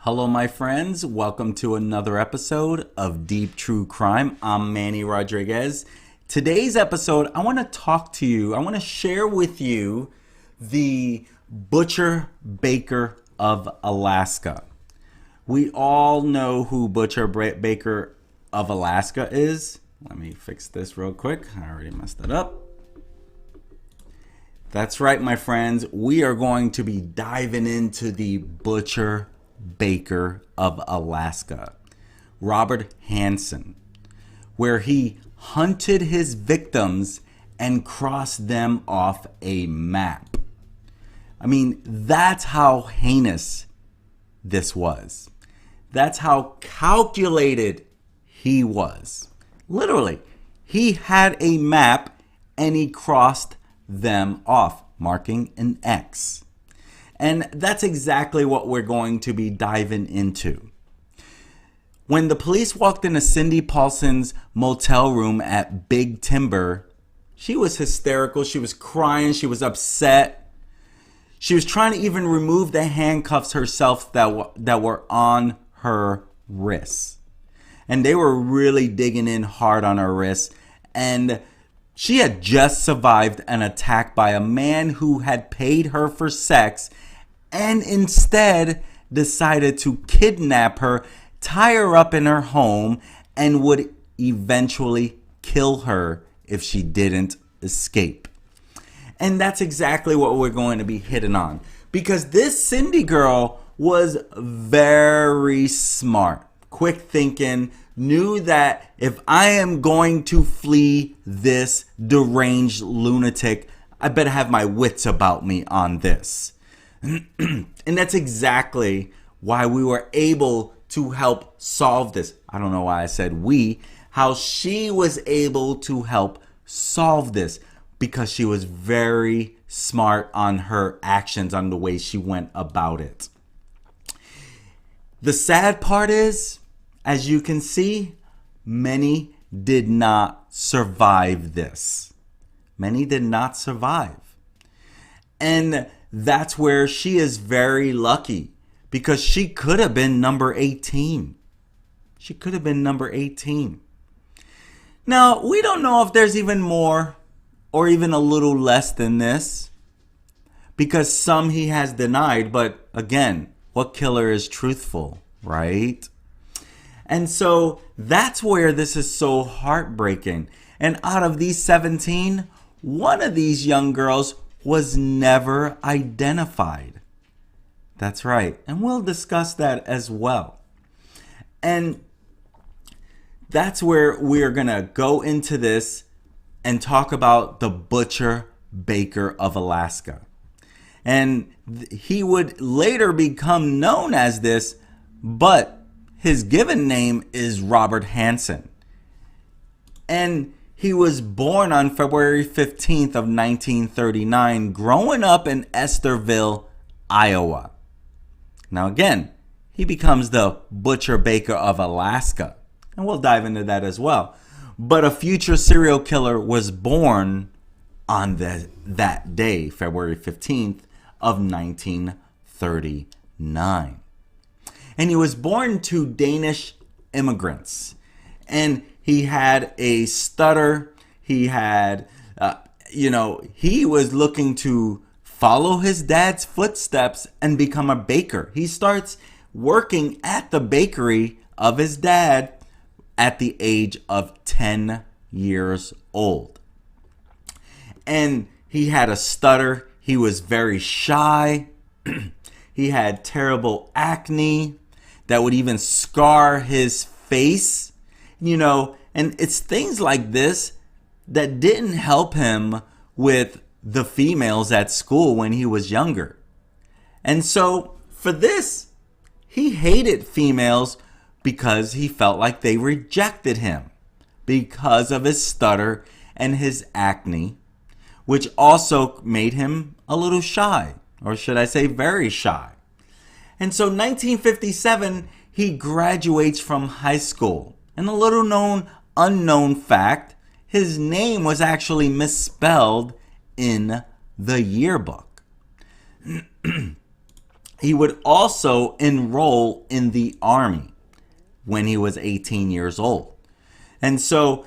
Hello, my friends. Welcome to another episode of Deep True Crime. I'm Manny Rodriguez. Today's episode, I want to talk to you. I want to share with you the Butcher Baker of Alaska. We all know who Butcher Baker of Alaska is. Let me fix this real quick. I already messed it up. That's right, my friends. We are going to be diving into the Butcher Baker of Alaska, Robert Hansen, where he hunted his victims and crossed them off a map. I mean, that's how heinous this was. That's how calculated he was. Literally, he had a map and he crossed them off, marking an X. And that's exactly what we're going to be diving into. When the police walked into Cindy Paulson's motel room at Big Timber, she was hysterical. She was crying. She was upset. She was trying to even remove the handcuffs herself that were on her wrists. And they were really digging in hard on her wrists. And she had just survived an attack by a man who had paid her for sex and instead decided to kidnap her, tie her up in her home, and would eventually kill her if she didn't escape. And that's exactly what we're going to be hitting on. Because this Cindy girl was very smart, quick thinking, knew that if I am going to flee this deranged lunatic, I better have my wits about me on this. And that's exactly why we were able to help solve this. I don't know why I said we. How she was able to help solve this. Because she was very smart on her actions, on the way she went about it. The sad part is, as you can see, many did not survive this. Many did not survive. And that's where she is very lucky, because she could have been number 18. She could have been number 18. Now, we don't know if there's even more or even a little less than this, because some he has denied. But again, what killer is truthful, right? And so that's where this is so heartbreaking. And out of these 17, one of these young girls was never identified. That's right. And we'll discuss that as well. And that's where we're going to go into this and talk about the Butcher Baker of Alaska. And he would later become known as this, but his given name is Robert Hansen. And he was born on February 15th of 1939, growing up in Estherville, Iowa. Now again, he becomes the Butcher Baker of Alaska. And we'll dive into that as well. But a future serial killer was born on that day, February 15th of 1939. And he was born to Danish immigrants. And he had a stutter. He had, he was looking to follow his dad's footsteps and become a baker. He starts working at the bakery of his dad at the age of 10 years old. And he had a stutter. He was very shy. He had terrible acne that would even scar his face. And it's things like this that didn't help him with the females at school when he was younger. And so for this, he hated females because he felt like they rejected him because of his stutter and his acne, which also made him a little shy, or should I say very shy. And so 1957, he graduates from high school. And a little known, unknown fact, his name was actually misspelled in the yearbook. He would also enroll in the Army when he was 18 years old. And so,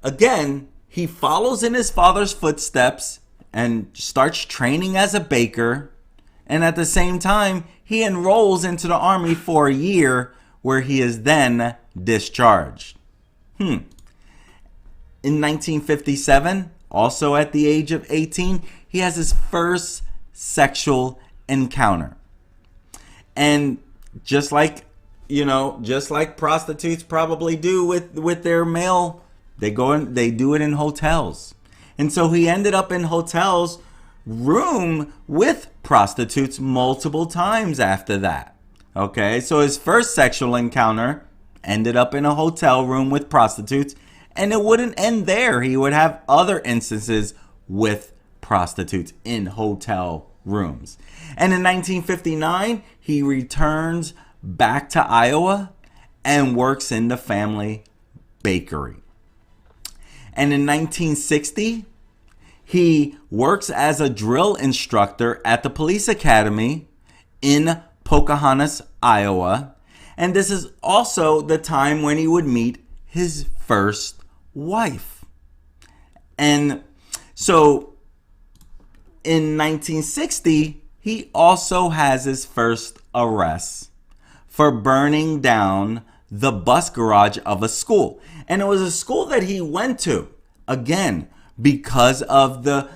again, he follows in his father's footsteps and starts training as a baker. And at the same time, he enrolls into the Army for a year where he is then discharged. In 1957, also at the age of 18, he has his first sexual encounter. And just like prostitutes probably do with their male, they do it in hotels. And so he ended up in hotels room with prostitutes multiple times after that. Okay, so his first sexual encounter ended up in a hotel room with prostitutes, and it wouldn't end there. He would have other instances with prostitutes in hotel rooms. And in 1959, he returns back to Iowa and works in the family bakery. And in 1960, he works as a drill instructor at the police academy in Pocahontas, Iowa. And this is also the time when he would meet his first wife. And so in 1960, he also has his first arrest for burning down the bus garage of a school. And it was a school that he went to, again, because of the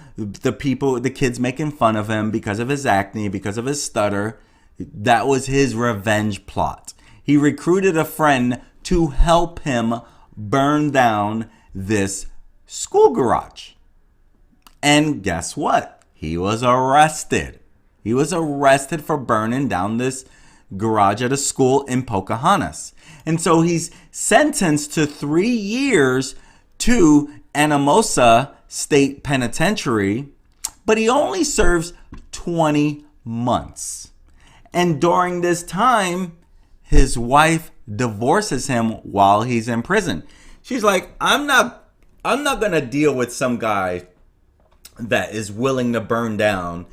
people, the kids making fun of him, because of his acne, because of his stutter. That was his revenge plot. He recruited a friend to help him burn down this school garage. And guess what? He was arrested. He was arrested for burning down this garage at a school in Pocahontas. And so he's sentenced to 3 years to Anamosa State Penitentiary, but he only serves 20 months. And during this time, his wife divorces him while he's in prison. She's like, I'm not going to deal with some guy that is willing to burn down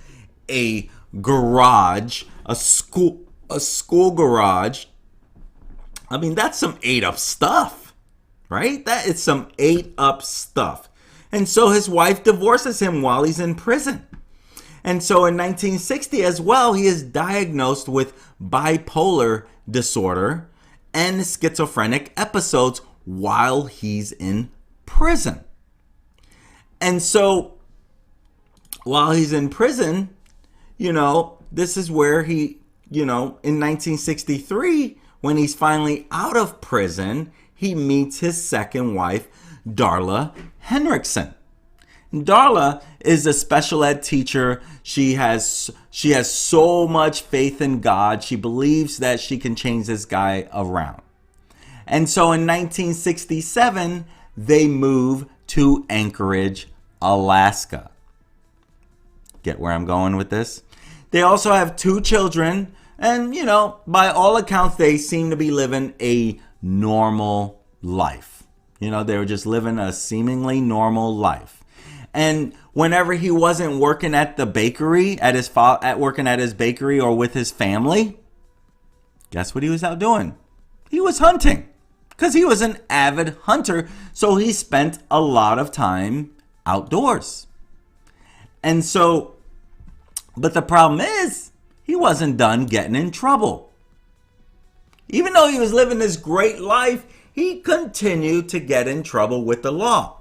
a garage, a school garage. I mean, that's some ate up stuff, right? That is some ate up stuff. And so his wife divorces him while he's in prison. And so in 1960 as well, he is diagnosed with bipolar disorder and schizophrenic episodes while he's in prison. And so while he's in prison, this is where he, in 1963, when he's finally out of prison, he meets his second wife, Darla Henriksen. Darla is a special ed teacher. She has so much faith in God. She believes that she can change this guy around. And so in 1967, they move to Anchorage, Alaska. Get where I'm going with this? They also have 2 children. And, by all accounts, they seem to be living a normal life. They were just living a seemingly normal life. And whenever he wasn't working at the bakery, working at his bakery or with his family, guess what he was out doing? He was hunting, because he was an avid hunter. So he spent a lot of time outdoors. And so, but the problem is, he wasn't done getting in trouble. Even though he was living this great life, he continued to get in trouble with the law.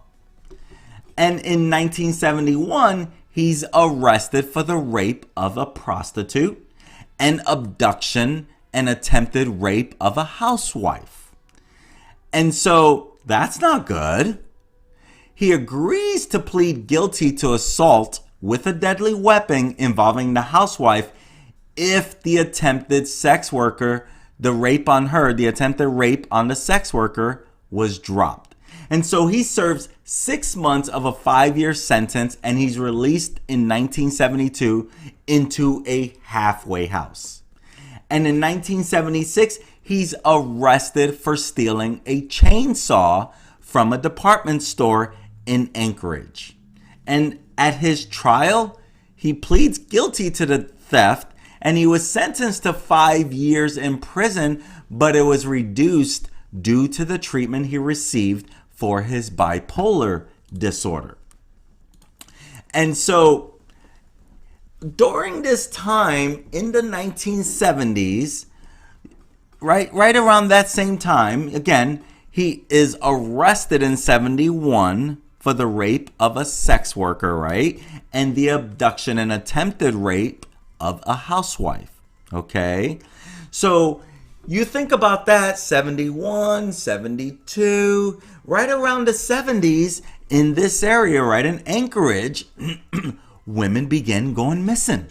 And in 1971, he's arrested for the rape of a prostitute and abduction and attempted rape of a housewife. And so that's not good. He agrees to plead guilty to assault with a deadly weapon involving the housewife if the attempted sex worker, the attempted rape on the sex worker was dropped. And so he serves 6 months of a 5-year sentence, and he's released in 1972 into a halfway house. And in 1976, he's arrested for stealing a chainsaw from a department store in Anchorage. And at his trial, he pleads guilty to the theft and he was sentenced to 5 years in prison, but it was reduced due to the treatment he received for his bipolar disorder. And so during this time in the 1970s, right around that same time, again, he is arrested in 71 for the rape of a sex worker, right? And the abduction and attempted rape of a housewife, okay? So you think about that, 71, 72, right around the 70s in this area, right in Anchorage, women began going missing.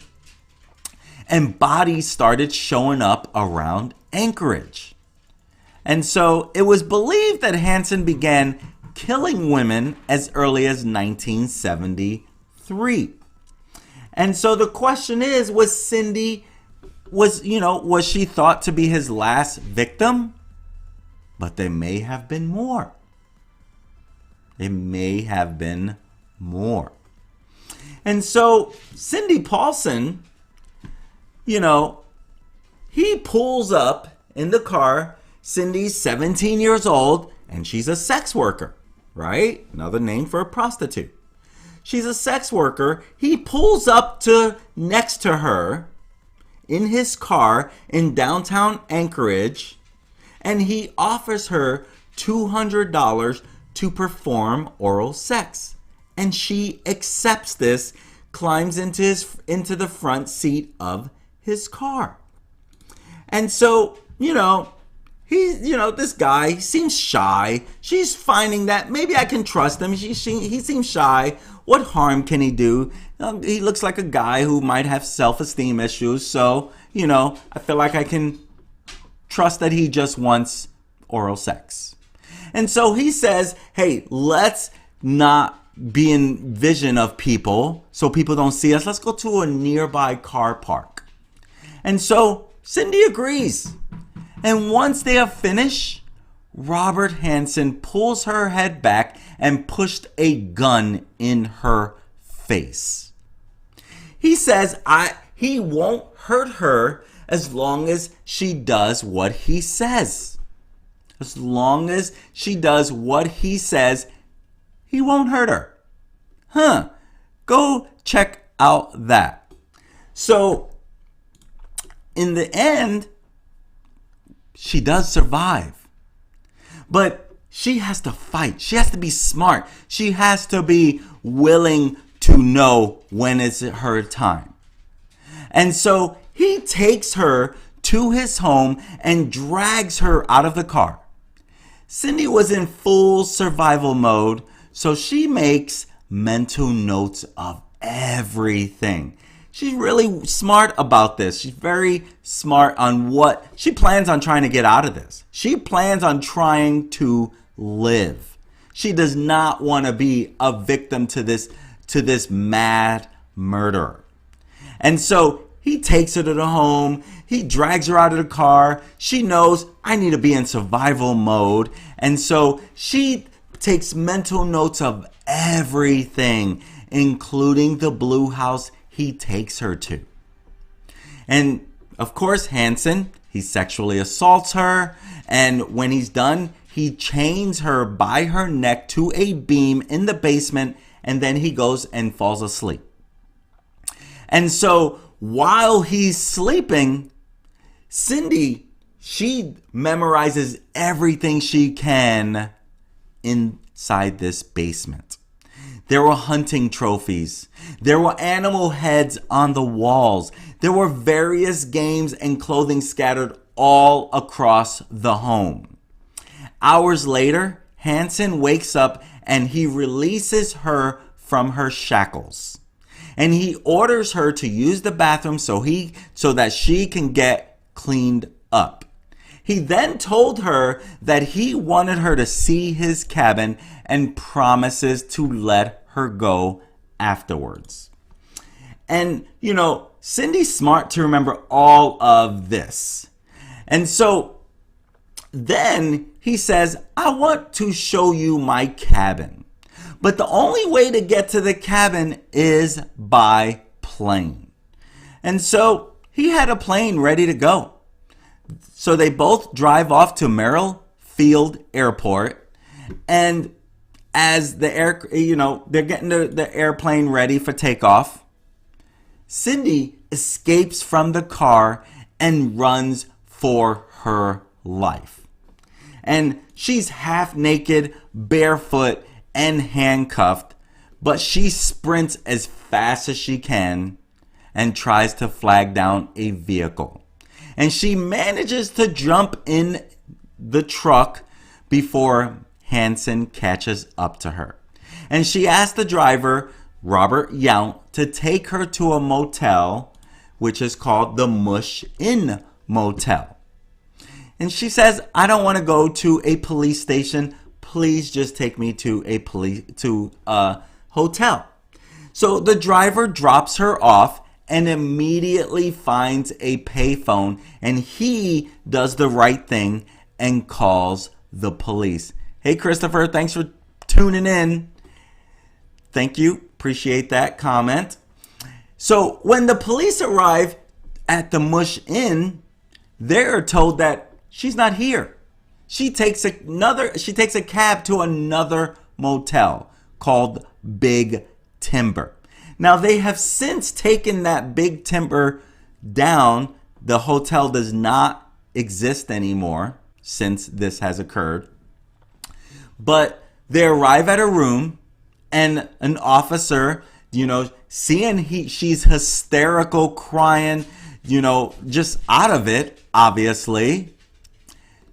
And bodies started showing up around Anchorage. And so it was believed that Hansen began killing women as early as 1973. And so the question is, was she thought to be his last victim? But there may have been more. It may have been more. And so Cindy Paulson, he pulls up in the car. Cindy's 17 years old, and she's a sex worker, right? Another name for a prostitute. She's a sex worker. He pulls up next to her in his car in downtown Anchorage, and he offers her $200 to perform oral sex. And she accepts this, climbs into the front seat of his car. And so, this guy seems shy. She's finding that maybe I can trust him. He seems shy. What harm can he do? He looks like a guy who might have self-esteem issues. So, I feel like I can trust that he just wants oral sex. And so he says, hey, let's not be in vision of people so people don't see us. Let's go to a nearby car park. And so Cindy agrees. And once they are finished, Robert Hansen pulls her head back and pushed a gun in her face. He says he won't hurt her as long as she does what he says. As long as she does what he says, he won't hurt her. Go check out that. So, in the end, she does survive. But she has to fight. She has to be smart. She has to be willing to know when it's her time. And so he takes her to his home and drags her out of the car. Cindy was in full survival mode, so she makes mental notes of everything. She's really smart about this. She's very smart on what she plans on trying to get out of this. She plans on trying to live. She does not want to be a victim to this mad murderer. And so he takes her to the home. He drags her out of the car. She knows I need to be in survival mode. And so she takes mental notes of everything, including the blue house he takes her to. And of course, Hansen, he sexually assaults her. And when he's done, he chains her by her neck to a beam in the basement. And then he goes and falls asleep. And so while he's sleeping, Cindy, she memorizes everything she can inside this basement. There were hunting trophies. There were animal heads on the walls. There were various games and clothing scattered all across the home. Hours later, Hansen wakes up and he releases her from her shackles. And he orders her to use the bathroom so that she can get cleaned up. He then told her that he wanted her to see his cabin and promises to let her go afterwards. And, Cindy's smart to remember all of this. And so then he says, I want to show you my cabin. But the only way to get to the cabin is by plane. And so he had a plane ready to go. So they both drive off to Morrow Field Airport, and as they're getting the airplane ready for takeoff, Cindy escapes from the car and runs for her life. And she's half naked, barefoot, and handcuffed, but she sprints as fast as she can and tries to flag down a vehicle. And she manages to jump in the truck before Hansen catches up to her. And she asks the driver, Robert Yount, to take her to a motel, which is called the Mush Inn Motel. And she says, I don't want to go to a police station. Please just take me to a hotel. So the driver drops her off and immediately finds a payphone, and he does the right thing and calls the police. Hey, Christopher, thanks for tuning in. Thank you. Appreciate that comment. So when the police arrive at the Mush Inn, they're told that she's not here. She takes a cab to another motel called Big Timber. Now, they have since taken that Big Timber down. The hotel does not exist anymore since this has occurred. But they arrive at a room, and an officer, seeing she's hysterical, crying, just out of it, obviously,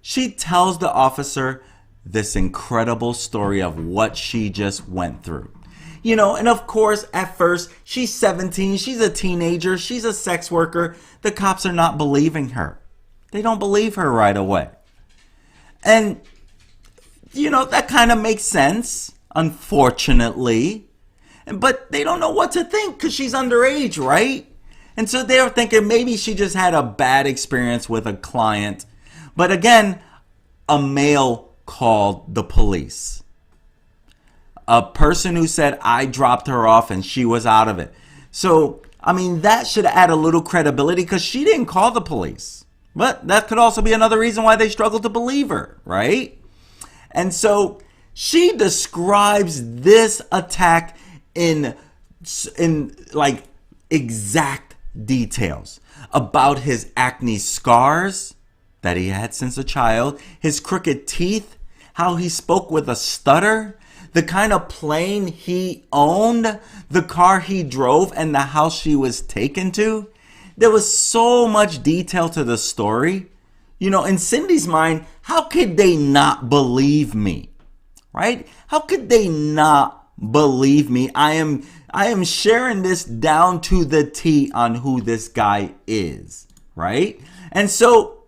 she tells the officer this incredible story of what she just went through. And of course, at first, she's 17, she's a teenager, she's a sex worker. The cops are not believing her. They don't believe her right away. And, that kind of makes sense, unfortunately. But they don't know what to think because she's underage, right? And so they're thinking maybe she just had a bad experience with a client. But again, a male called the police. A person who said, I dropped her off and she was out of it. So, that should add a little credibility because she didn't call the police. But that could also be another reason why they struggle to believe her, right? And so she describes this attack in exact details about his acne scars that he had since a child, his crooked teeth, how he spoke with a stutter, the kind of plane he owned, the car he drove, and the house she was taken to. There was so much detail to the story. In Cindy's mind, how could they not believe me? Right? How could they not believe me? I am sharing this down to the T on who this guy is, right? And so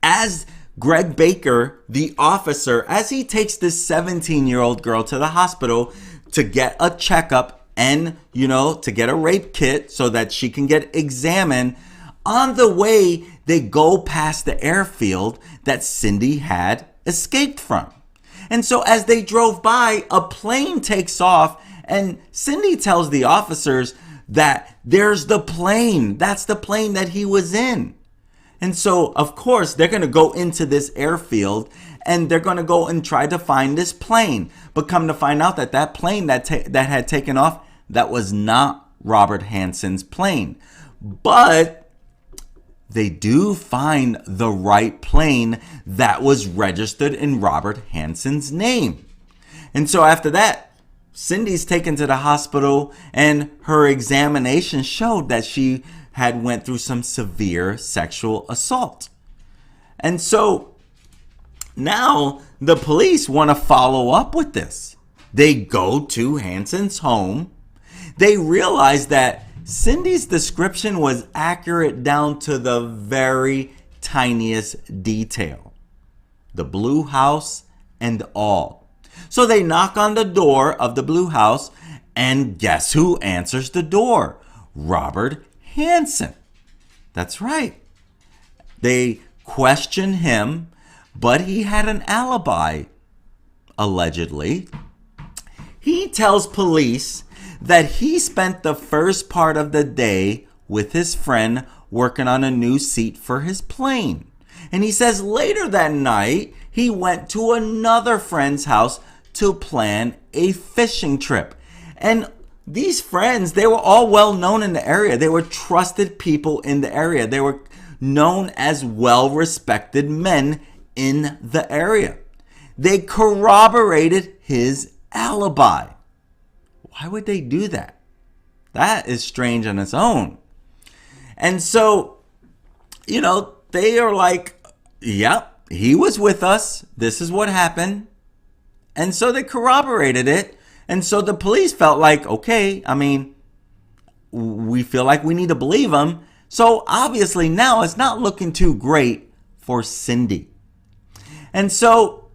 as Greg Baker, the officer, as he takes this 17-year-old girl to the hospital to get a checkup and, to get a rape kit so that she can get examined, on the way, they go past the airfield that Cindy had escaped from. And so as they drove by, a plane takes off, and Cindy tells the officers that there's the plane. That's the plane that he was in. And so, of course, they're going to go into this airfield and they're going to go and try to find this plane. But come to find out that plane that had taken off, that was not Robert Hansen's plane. But they do find the right plane that was registered in Robert Hansen's name. And so after that, Cindy's taken to the hospital and her examination showed that she had went through some severe sexual assault. And so now the police want to follow up with this. They go to Hansen's home. They realize that Cindy's description was accurate down to the very tiniest detail. The blue house and all. So they knock on the door of the blue house, and guess who answers the door? Robert Hansen. That's right. They question him, but he had an alibi, allegedly. He tells police that he spent the first part of the day with his friend working on a new seat for his plane. And he says later that night, he went to another friend's house to plan a fishing trip. And these friends, they were all well known in the area. They were trusted people in the area. They were known as well-respected men in the area. They corroborated his alibi. Why would they do that? That is strange on its own. And so, they are like, yep, he was with us. This is what happened. And so they corroborated it. And so the police felt like, okay, we feel like we need to believe him. So obviously now it's not looking too great for Cindy. And so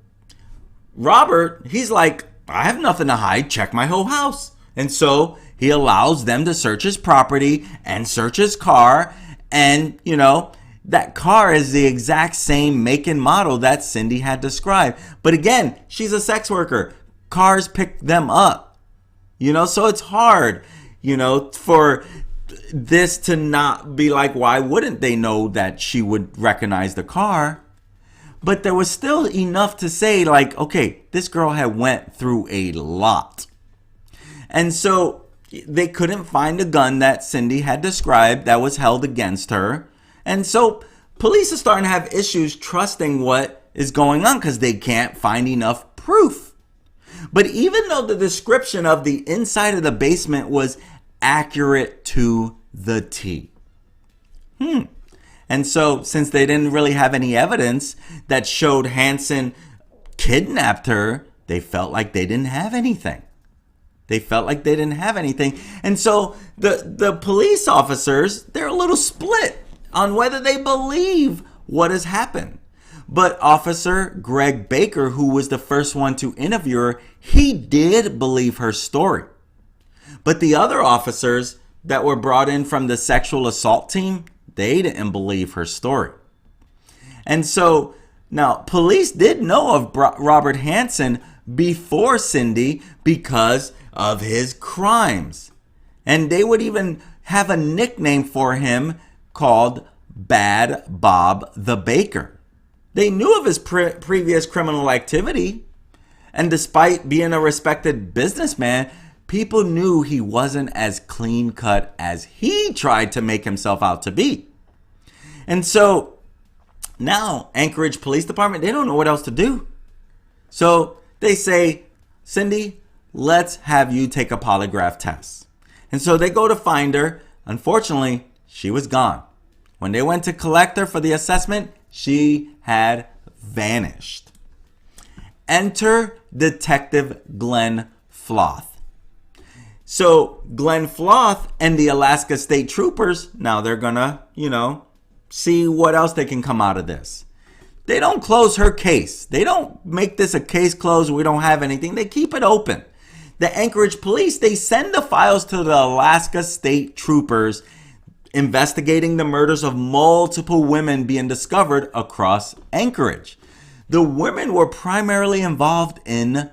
Robert, he's like, I have nothing to hide. Check my whole house. And so he allows them to search his property and search his car. And, that car is the exact same make and model that Cindy had described. But again, she's a sex worker. Cars pick them up. So it's hard, for this to not be like, why wouldn't they know that she would recognize the car? But there was still enough to say, like, okay, this girl had went through a lot. And so they couldn't find a gun that Cindy had described that was held against her. And so police are starting to have issues trusting what is going on because they can't find enough proof. But even though the description of the inside of the basement was accurate to the T. And so since they didn't really have any evidence that showed Hansen kidnapped her, they felt like they didn't have anything. And so the police officers, they're a little split on whether they believe what has happened. But Officer Greg Baker, who was the first one to interview her, he did believe her story. But the other officers that were brought in from the sexual assault team, they didn't believe her story. And so now police did know of Robert Hansen before Cindy because of his crimes. And they would even have a nickname for him called Bad Bob the Baker. They knew of his previous criminal activity. And despite being a respected businessman, people knew he wasn't as clean cut as he tried to make himself out to be. And so now Anchorage Police Department, they don't know what else to do. So they say, Cindy, let's have you take a polygraph test. And so they go to find her. Unfortunately, she was gone. When they went to collect her for the assessment, she had vanished. Enter Detective Glenn Floth. So Glenn Floth and the Alaska State Troopers, now they're gonna, see what else they can come out of this. They don't close her case. They don't make this a case closed. We don't have anything. They keep it open. The Anchorage police, they send the files to the Alaska State Troopers investigating the murders of multiple women being discovered across Anchorage. The women were primarily involved in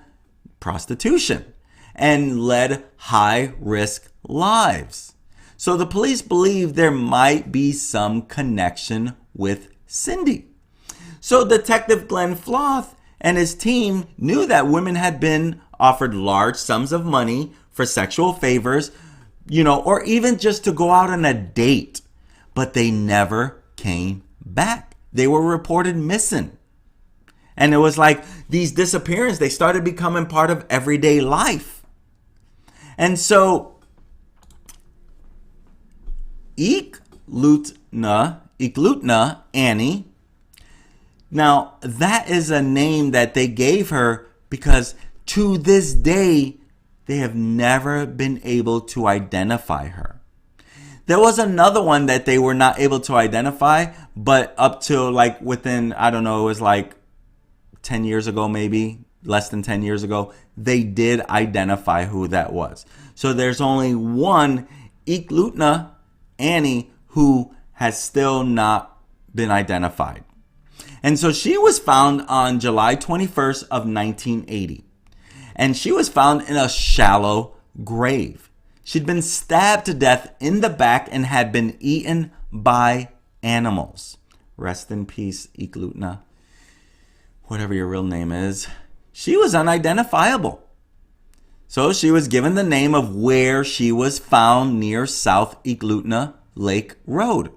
prostitution and led high-risk lives. So the police believe there might be some connection with Cindy. So Detective Glenn Floth and his team knew that women had been offered large sums of money for sexual favors, or even just to go out on a date. But they never came back. They were reported missing. And it was like these disappearances, they started becoming part of everyday life. And so Iglutina Annie, now that is a name that they gave her because to this day, they have never been able to identify her. There was another one that they were not able to identify, but up to within, it was 10 years ago, maybe less than 10 years ago, they did identify who that was. So there's only one Iglutina Annie who has still not been identified. And so she was found on July 21st of 1980. And she was found in a shallow grave. She'd been stabbed to death in the back and had been eaten by animals. Rest in peace, Iglutina, whatever your real name is. She was unidentifiable. So she was given the name of where she was found near South Iglutina Lake Road.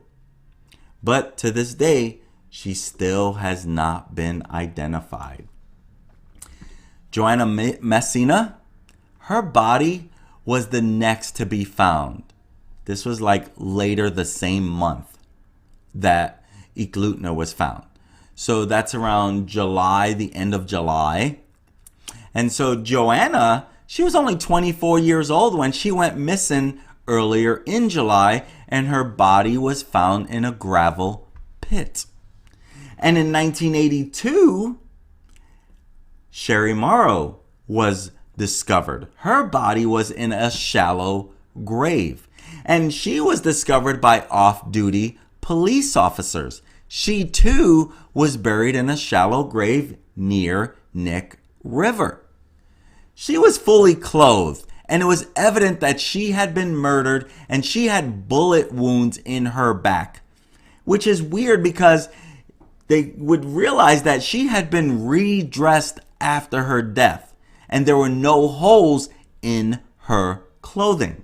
But to this day, she still has not been identified. Joanna Messina, her body was the next to be found. This was like later the same month that Iglutina was found. So that's around July, the end of July. And so Joanna, she was only 24 years old when she went missing earlier in July, and her body was found in a gravel pit. And in 1982, Sherry Morrow was discovered. Her body was in a shallow grave, and she was discovered by off-duty police officers. She too was buried in a shallow grave near Nick River. She was fully clothed, and it was evident that she had been murdered, and she had bullet wounds in her back, which is weird because they would realize that she had been redressed after her death, and there were no holes in her clothing.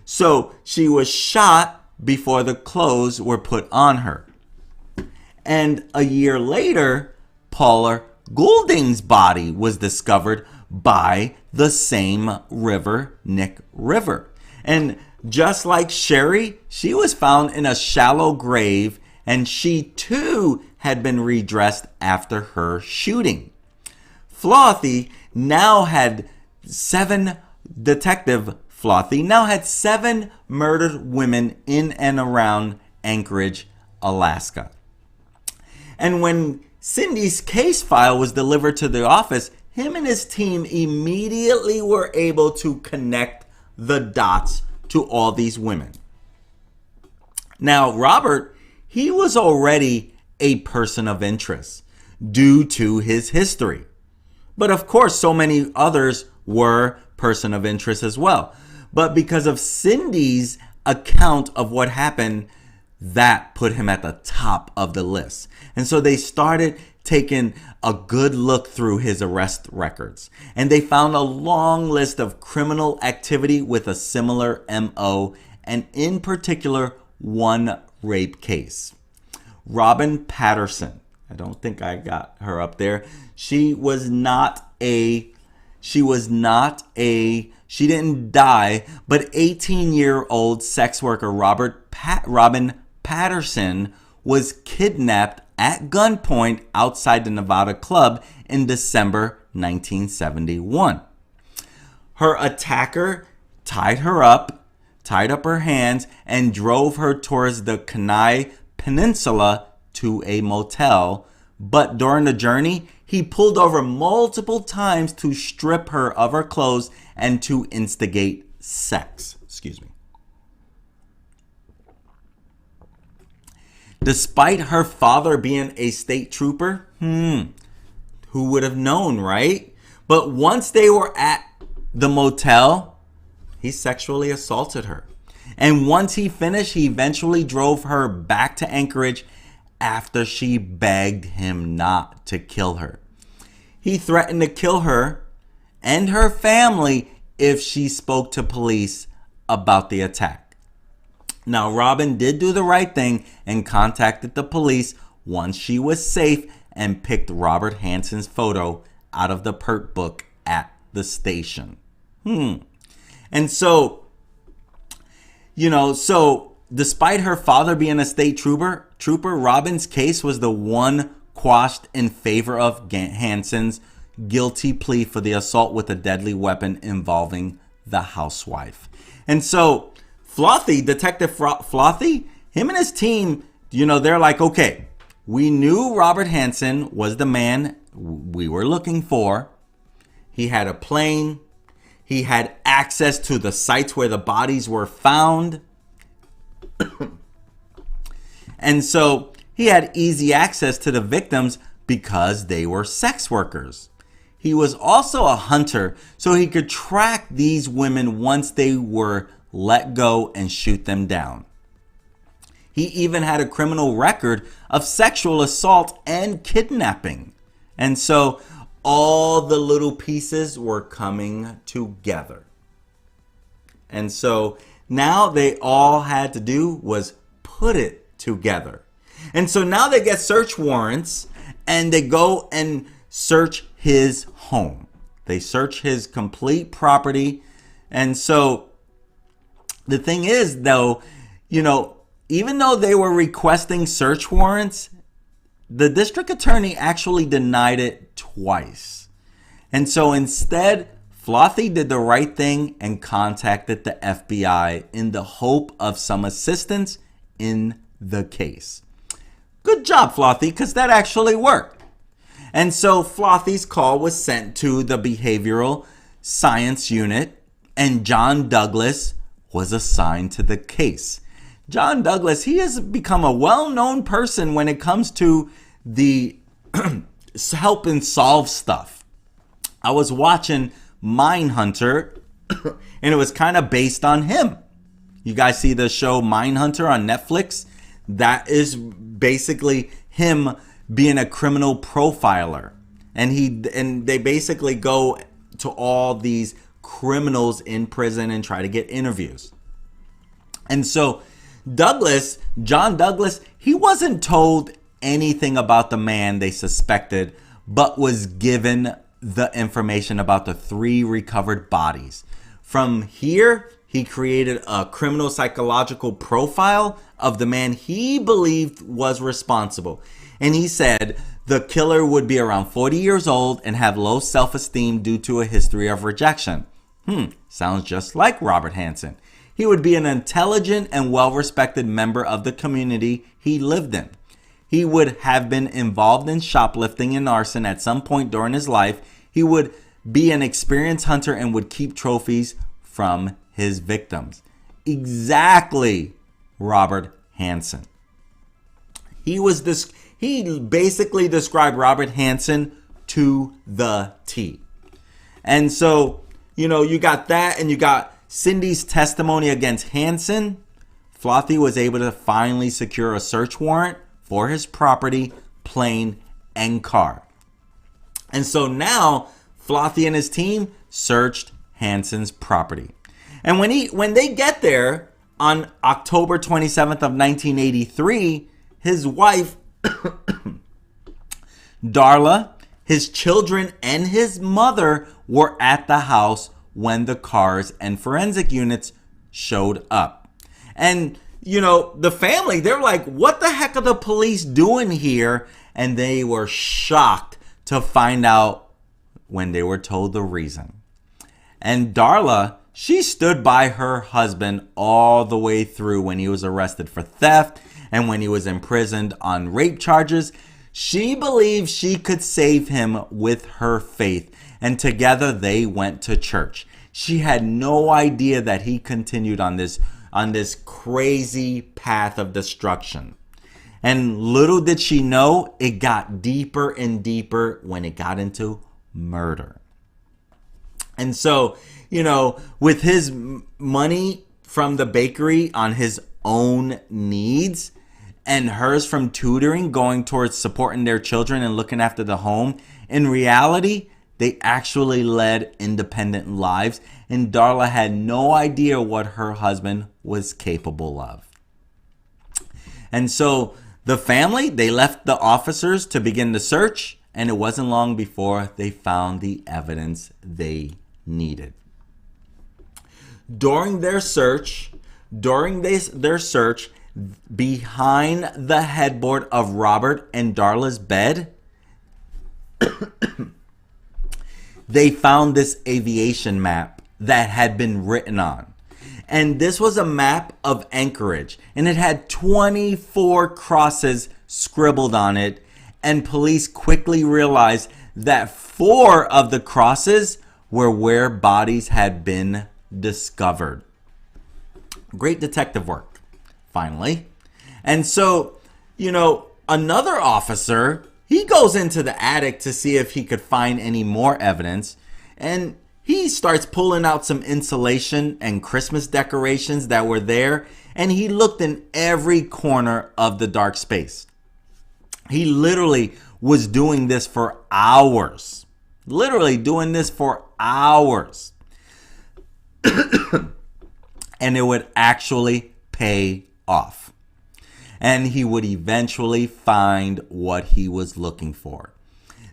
So she was shot before the clothes were put on her. And a year later, Paula Goulding's body was discovered by the same river, Nick River. And just like Sherry, she was found in a shallow grave, and she too had been redressed after her shooting. Flothy now had Detective Flothy now had 7 murdered women in and around Anchorage, Alaska. And when Cindy's case file was delivered to the office, him and his team immediately were able to connect the dots to all these women. Now, Robert, he was already a person of interest due to his history. But of course, so many others were person of interest as well. But because of Cindy's account of what happened, that put him at the top of the list. And so they started taking a good look through his arrest records. And they found a long list of criminal activity with a similar MO, and in particular, one rape case. Robin Patterson. I don't think I got her up there. She didn't die, but 18-year-old sex worker Robin Patterson was kidnapped at gunpoint outside the Nevada club in December 1971. Her attacker tied up her hands, and drove her towards the Kenai Peninsula to a motel. But during the journey, he pulled over multiple times to strip her of her clothes and to instigate sex. Despite her father being a state trooper, who would have known, right? But once they were at the motel, he sexually assaulted her. And once he finished, he eventually drove her back to Anchorage after she begged him not to kill her. He threatened to kill her and her family if she spoke to police about the attack. Now, Robin did do the right thing and contacted the police once she was safe and picked Robert Hansen's photo out of the PERT book at the station. And so, despite her father being a state trooper, Robin's case was the one quashed in favor of Hansen's guilty plea for the assault with a deadly weapon involving the housewife. And so Detective Flothy, him and his team, they're like, okay, we knew Robert Hansen was the man we were looking for. He had a plane. He had access to the sites where the bodies were found. And so he had easy access to the victims because they were sex workers. He was also a hunter, so he could track these women once they were let go and shoot them down. He even had a criminal record of sexual assault and kidnapping. And so all the little pieces were coming together. And so now they all had to do was put it together. And so now they get search warrants and they go and search his home. They search his complete property. And so the thing is, though, even though they were requesting search warrants, the district attorney actually denied it twice. And so instead, Flothy did the right thing and contacted the FBI in the hope of some assistance in the case. Good job, Flothy, because that actually worked. And so Flothy's call was sent to the behavioral science unit, and John Douglas was assigned to the case. John Douglas, he has become a well-known person when it comes to the helping solve stuff. I was watching Mindhunter, and it was kind of based on him. You guys see the show Mindhunter on Netflix? That is basically him being a criminal profiler. And they basically go to all these criminals in prison and try to get interviews. And so John Douglas, he wasn't told anything about the man they suspected, but was given the information about the 3 recovered bodies. From here, he created a criminal psychological profile of the man he believed was responsible. And he said the killer would be around 40 years old and have low self-esteem due to a history of rejection. Sounds just like Robert Hansen. He would be an intelligent and well-respected member of the community he lived in. He would have been involved in shoplifting and arson at some point during his life. He would be an experienced hunter and would keep trophies from his victims. Exactly, Robert Hansen. He basically described Robert Hansen to the T. And so, you got that, and you got Cindy's testimony against Hansen. Flothy was able to finally secure a search warrant for his property, plane, and car. And so now Flothy and his team searched Hansen's property. And when they get there on October 27th of 1983, his wife, Darla, his children, and his mother were at the house when the cars and forensic units showed up. And, the family, they're like, what the heck are the police doing here? And they were shocked to find out when they were told the reason. And Darla, she stood by her husband all the way through when he was arrested for theft and when he was imprisoned on rape charges. She believed she could save him with her faith, and together they went to church. She had no idea that he continued on this crazy path of destruction. And little did she know, it got deeper and deeper when it got into murder. And so, with his money from the bakery on his own needs and hers from tutoring going towards supporting their children and looking after the home, in reality, they actually led independent lives, and Darla had no idea what her husband was capable of. And so the family, they left the officers to begin the search, and it wasn't long before they found the evidence they needed. During their search, behind the headboard of Robert and Darla's bed, they found this aviation map that had been written on. And this was a map of Anchorage, and it had 24 crosses scribbled on it. And police quickly realized that 4 of the crosses were where bodies had been discovered. Great detective work, finally. And so, another officer, he goes into the attic to see if he could find any more evidence. And he starts pulling out some insulation and Christmas decorations that were there, and he looked in every corner of the dark space. He literally was doing this for hours. Literally doing this for hours. And it would actually pay off. And he would eventually find what he was looking for.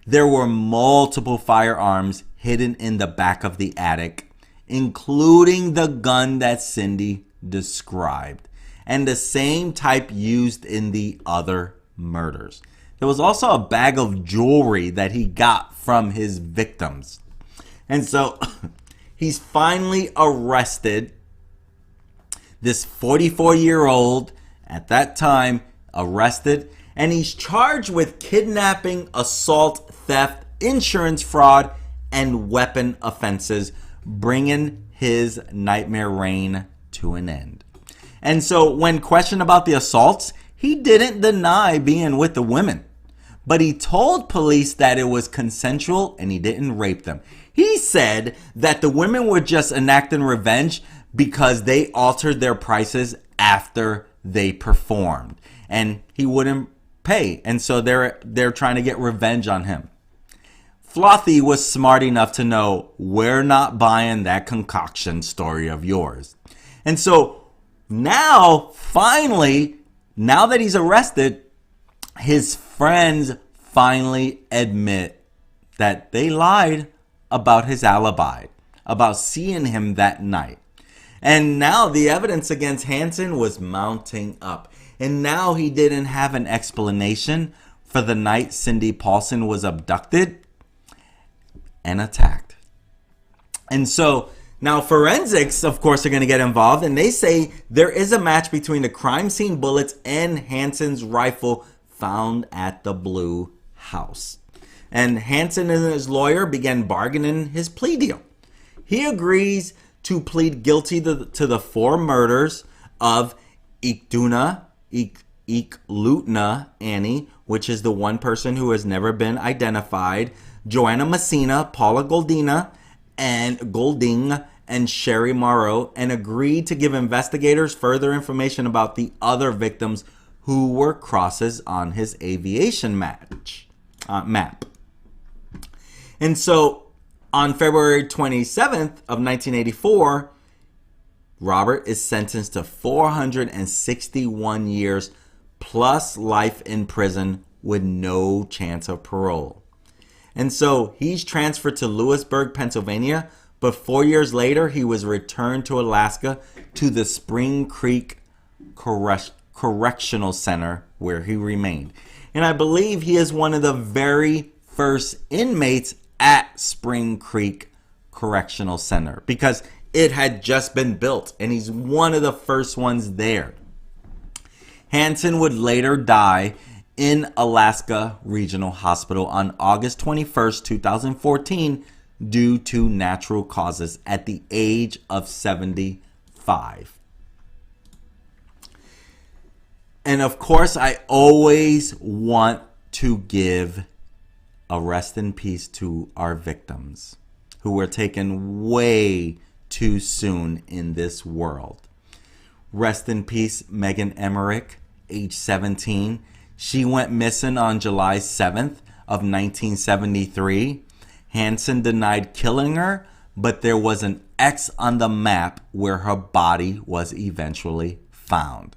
There were multiple firearms hidden in the back of the attic, including the gun that Cindy described, and the same type used in the other murders. There was also a bag of jewelry that he got from his victims. And so he's finally arrested. This 44-year-old, at that time, arrested, and he's charged with kidnapping, assault, theft, insurance fraud, and weapon offenses, bringing his nightmare reign to an end. And so when questioned about the assaults, he didn't deny being with the women, but he told police that it was consensual and he didn't rape them. He said that the women were just enacting revenge because they altered their prices after they performed, and he wouldn't pay, and so they're trying to get revenge on him. Flothy was smart enough to know, we're not buying that concoction story of yours. And so now, finally, now that he's arrested, his friends finally admit that they lied about his alibi, about seeing him that night. And now the evidence against Hansen was mounting up. And now he didn't have an explanation for the night Cindy Paulson was abducted and attacked. And so now forensics, of course, are going to get involved. And they say there is a match between the crime scene bullets and Hansen's rifle found at the Blue House. And Hansen and his lawyer began bargaining his plea deal. He agrees to plead guilty to the 4 murders of Iglutina Annie, which is the one person who has never been identified, Joanna Messina, Paula Goulding, and Sherry Morrow, and agreed to give investigators further information about the other victims who were crosses on his aviation map. And so on February 27th of 1984, Robert is sentenced to 461 years plus life in prison with no chance of parole. And so he's transferred to Lewisburg, Pennsylvania, but 4 years later, he was returned to Alaska to the Spring Creek Correctional Center, where he remained. And I believe he is one of the very first inmates at Spring Creek Correctional Center, because it had just been built and he's one of the first ones there. Hansen would later die in Alaska Regional Hospital on August 21st, 2014, due to natural causes at the age of 75. And of course, I always want to give a rest in peace to our victims who were taken way too soon in this world. Rest in peace, Megan Emmerich, age 17. She went missing on July 7th of 1973. Hansen denied killing her, but there was an X on the map where her body was eventually found.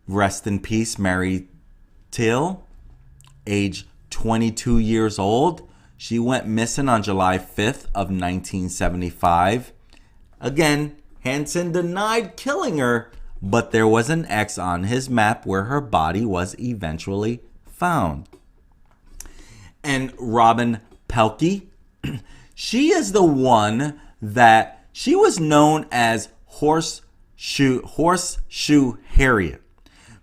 Rest in peace, Mary Till, age 22 years old. She went missing on July 5th of 1975. Again, Hansen denied killing her, but there was an X on his map where her body was eventually found. And Robin Pelkey, she is the one that she was known as Horseshoe Harriet,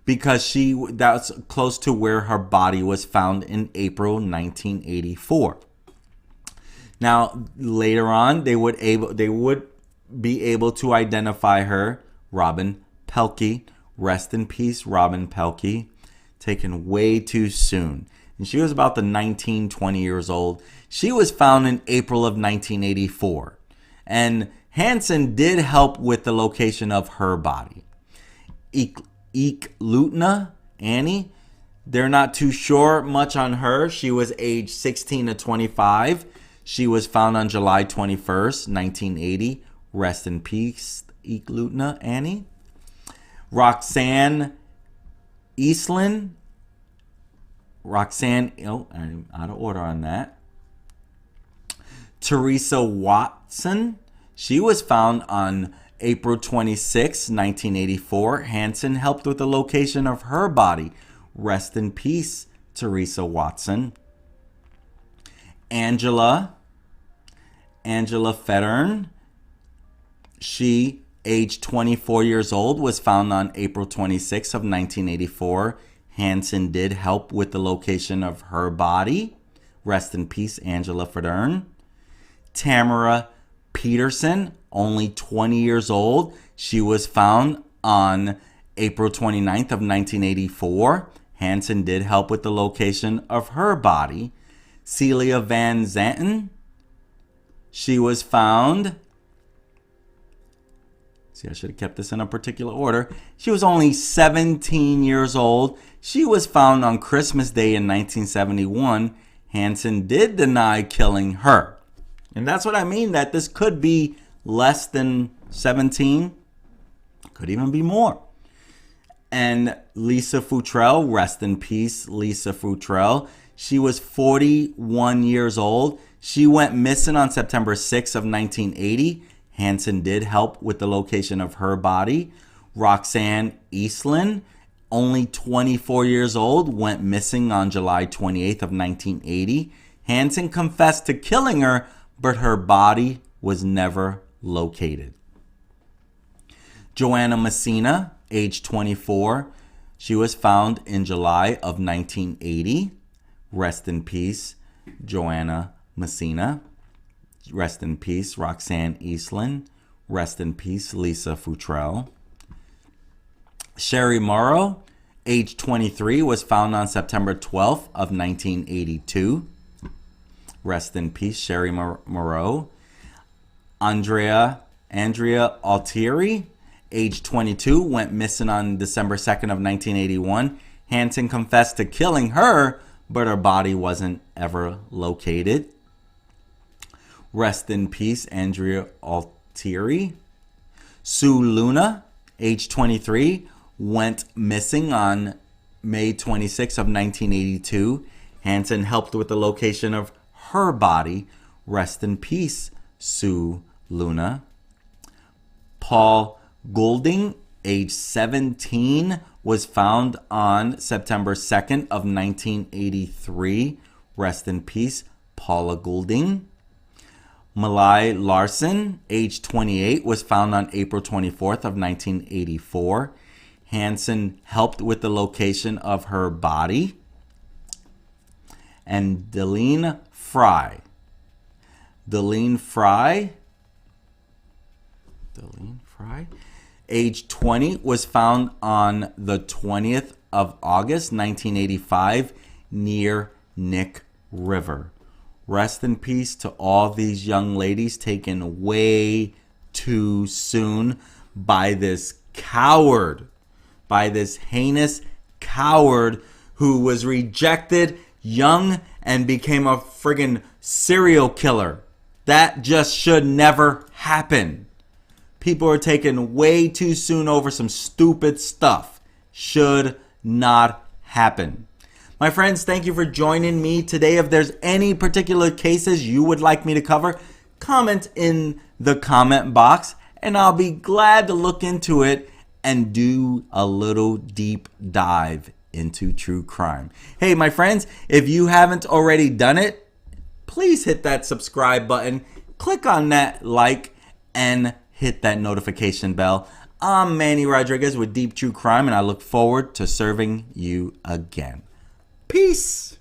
because that's close to where her body was found in April 1984. Now, later on, they would be able to identify her, Robin Pelkey. Rest in peace, Robin Pelkey. Taken way too soon. and she was about the 19, 20 years old. She was found in April of 1984, and Hansen did help with the location of her body. Iglutina Annie, they're not too sure much on her. She was aged 16 to 25. She was found on July 21st, 1980. Rest in peace, Iglutina Annie. Roxanne Eastland. I'm out of order on that. Teresa Watson. She was found on April 26, 1984. Hansen helped with the location of her body. Rest in peace, Teresa Watson. Angela Federn. She, aged 24 years old, was found on April 26 of 1984. Hansen did help with the location of her body. Rest in peace, Angela Federn. Tamara Patterson, only 20 years old. She was found on April 29th of 1984. Hansen did help with the location of her body. Celia Van Zanten. She was found... See, I should have kept this in a particular order. She was only 17 years old. She was found on Christmas Day in 1971. Hansen did deny killing her. And that's what I mean, that this could be less than 17. Could even be more. And Lisa Futrell, rest in peace, Lisa Futrell. She was 41 years old. She went missing on September 6th of 1980. Hansen did help with the location of her body. Roxanne Eastland, only 24 years old, went missing on July 28th of 1980. Hansen confessed to killing her, but her body was never located. Joanna Messina, age 24, she was found in July of 1980. Rest in peace, Joanna Messina. Rest in peace, Roxanne Eastland. Rest in peace, Lisa Futrell. Sherry Morrow, age 23, was found on September 12th of 1982. Rest in peace, Sherry Morrow. Andrea Altieri, age 22, went missing on December 2nd of 1981. Hansen confessed to killing her, but her body wasn't ever located. Rest in peace, Andrea Altieri. Sue Luna, age 23, went missing on May 26 of 1982. Hansen helped with the location of her body. Rest in peace, Sue Luna. Paul Goulding, age 17, was found on September 2nd of 1983. Rest in peace, Paula Goulding. Malai Larson, age 28, was found on April 24th of 1984. Hansen helped with the location of her body. And Delene Fry, age 20, was found on the 20th of August, 1985, near Nick River. Rest in peace to all these young ladies taken way too soon by this coward, by this heinous coward who was rejected young and became a friggin' serial killer. That just should never happen. People are taken way too soon over some stupid stuff. Should not happen. My friends, thank you for joining me today. If there's any particular cases you would like me to cover, comment in the comment box and I'll be glad to look into it and do a little deep dive into true crime. Hey, my friends, if you haven't already done it, please hit that subscribe button, click on that like, and hit that notification bell. I'm Manny Rodriguez with Deep True Crime, and I look forward to serving you again. Peace.